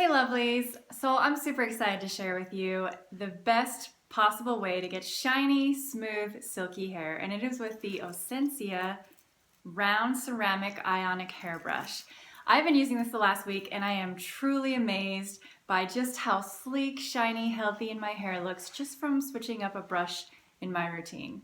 Hey lovelies! So I'm super excited to share with you the best possible way to get shiny, smooth, silky hair, and it is with the Osensia Round Ceramic Ionic Hairbrush. I've been using this the last week and I am truly amazed by just how sleek, shiny, healthy my hair looks just from switching up a brush in my routine.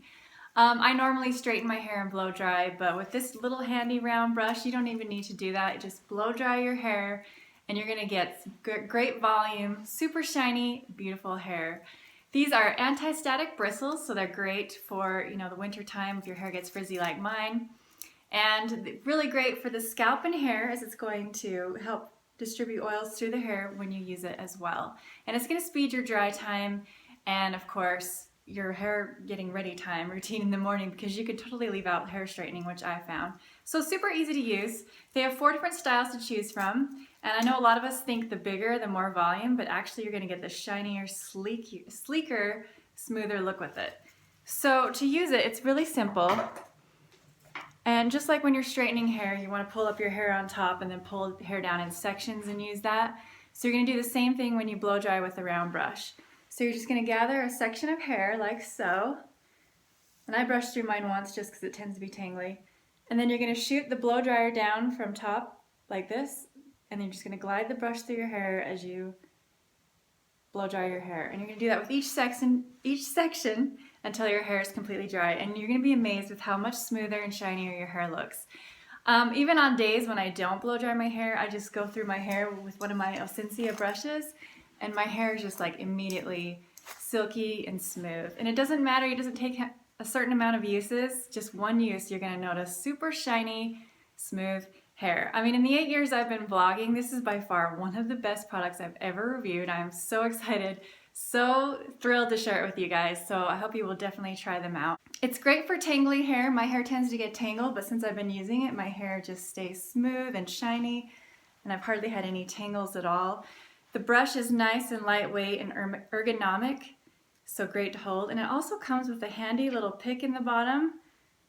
I normally straighten my hair and blow dry, but with this little handy round brush, you don't even need to do that. Just blow dry your hair and you're gonna get great volume, super shiny, beautiful hair. These are anti-static bristles, so they're great for the winter time if your hair gets frizzy like mine. And really great for the scalp and hair, as it's going to help distribute oils through the hair when you use it as well. And it's gonna speed your dry time and of course your hair getting ready time routine in the morning, because you could totally leave out hair straightening, which I found. So super easy to use. They have 4 different styles to choose from, and I know a lot of us think the bigger the more volume, but actually you're going to get the shinier, sleeker, smoother look with it. So to use it, it's really simple. And just like when you're straightening hair, you want to pull up your hair on top and then pull hair down in sections and use that. So you're going to do the same thing when you blow dry with a round brush. So you're just going to gather a section of hair like so, and I brush through mine once just because it tends to be tangly, and then you're going to shoot the blow dryer down from top like this, and then you're just going to glide the brush through your hair as you blow dry your hair. And you're going to do that with each section until your hair is completely dry, and you're going to be amazed with how much smoother and shinier your hair looks. Even on days when I don't blow dry my hair, I just go through my hair with one of my Osensia brushes, and my hair is just like immediately silky and smooth. And it doesn't matter, it doesn't take a certain amount of uses, just one use, you're gonna notice super shiny, smooth hair. I mean, in the 8 years I've been vlogging, this is by far one of the best products I've ever reviewed. I'm so excited, so thrilled to share it with you guys. So I hope you will definitely try them out. It's great for tangly hair. My hair tends to get tangled, but since I've been using it, my hair just stays smooth and shiny, and I've hardly had any tangles at all. The brush is nice and lightweight and ergonomic, so great to hold. And it also comes with a handy little pick in the bottom,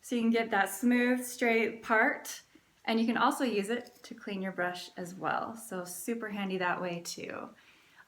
so you can get that smooth, straight part. And you can also use it to clean your brush as well. So super handy that way too.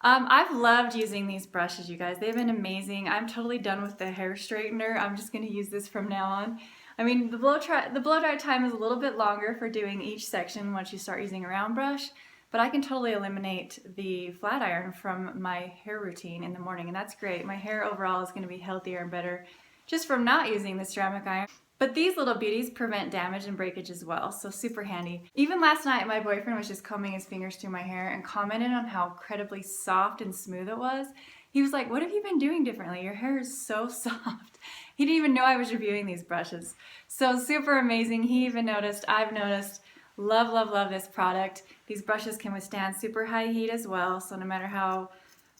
I've loved using these brushes, you guys. They've been amazing. I'm totally done with the hair straightener. I'm just gonna use this from now on. I mean, the blow dry time is a little bit longer for doing each section once you start using a round brush, but I can totally eliminate the flat iron from my hair routine in the morning, and that's great. My hair overall is going to be healthier and better just from not using the ceramic iron. But these little beauties prevent damage and breakage as well, so super handy. Even last night, my boyfriend was just combing his fingers through my hair and commented on how incredibly soft and smooth it was. He was like, "What have you been doing differently? Your hair is so soft." He didn't even know I was reviewing these brushes. So super amazing. He even noticed, I've noticed. Love, love, love this product. These brushes can withstand super high heat as well, so no matter how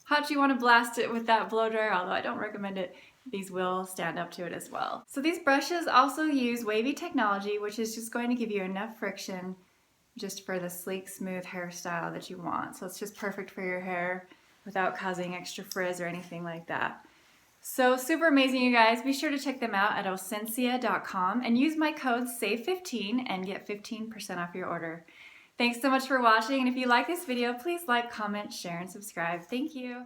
hot you want to blast it with that blow dryer, although I don't recommend it, these will stand up to it as well. So these brushes also use wavy technology, which is just going to give you enough friction just for the sleek, smooth hairstyle that you want. So it's just perfect for your hair without causing extra frizz or anything like that. So super amazing, you guys. Be sure to check them out at osensia.com and use my code SAVE15 and get 15% off your order. Thanks so much for watching, and if you like this video, please like, comment, share, and subscribe. Thank you.